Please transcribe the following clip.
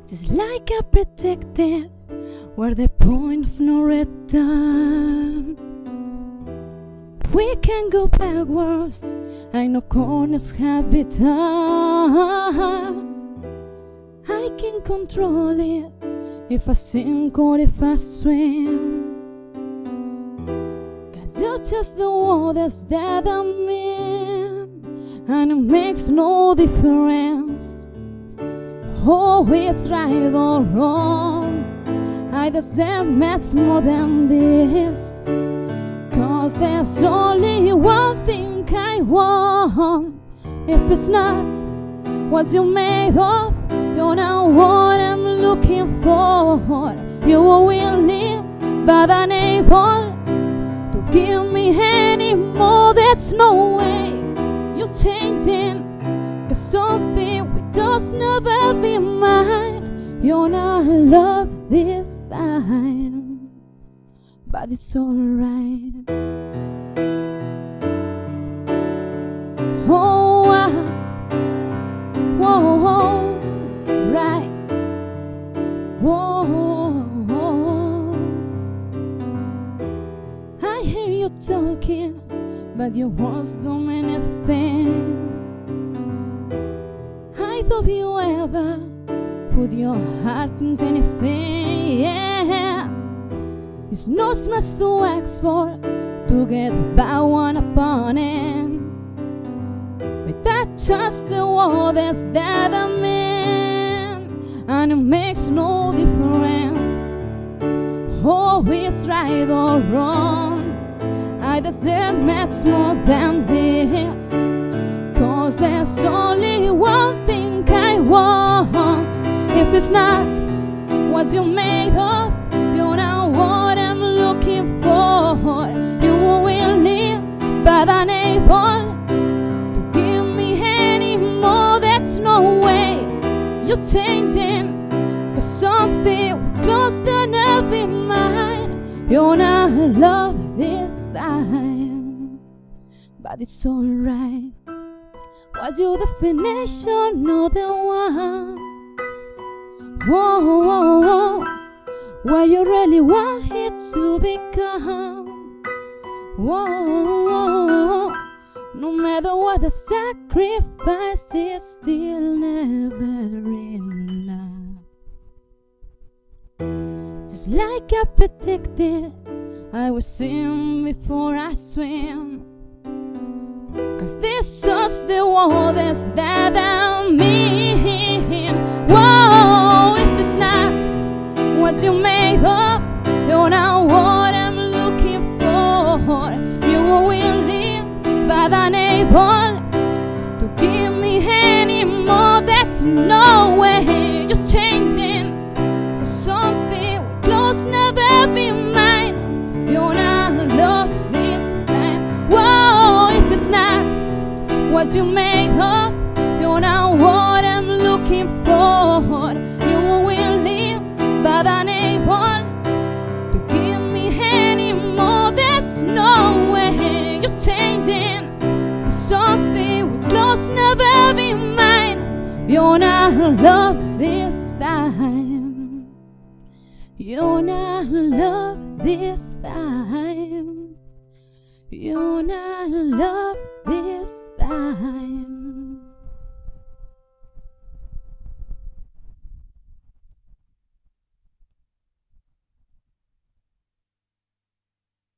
Just like I predicted, we're the point of no return. We can go backwards, I know corners have been turned. I can control it, if I sink or if I swim. 'Cause you're just the waters that I'm in, and it makes no difference. Oh, it's right or wrong, I deserve much more than this. 'Cause there's only one thing I want. If it's not what you're made of, you're not what I'm looking for. You were willing but unable to give me any more. There's no way you're changing, 'cause something we just never be mine. You're not love this time, but it's alright. Oh, whoa, right. Whoa, I hear you talking, but your words don't mean anything. I thought you ever put your heart into anything, yeah. It's not much to ask for, to get by one upon it. But that's just the waters that I'm in, and it makes no difference. Oh, it's right or wrong, I deserve much more than this. 'Cause there's only one thing I want. If it's not what you're made of, you're not what I'm looking for. You were willing but unable to give me any more. There's no way you're changing, 'cause something close to never mine. You're not love this time, but it's alright. What's your definition of the one? Whoa, whoa, whoa. What you really want it to become? Whoa, whoa. No matter what the sacrifice is, still never enough. Just like I predicted, I will swim before I swim. 'Cause this is the waters that I'm in. Whoa, if it's not what you're made of, you're not what I'm looking for. You were willing but unable to give me any more. That's no way you're changing, 'cause something we close never be mine. You're not love this time. Whoa, if it's not what you made of, you're not what I'm looking for. You were willing but unable to give me any more. There's no way you're changing, 'cause something we close never be mine. You're not love this time. You're not love this time. You're not love this time.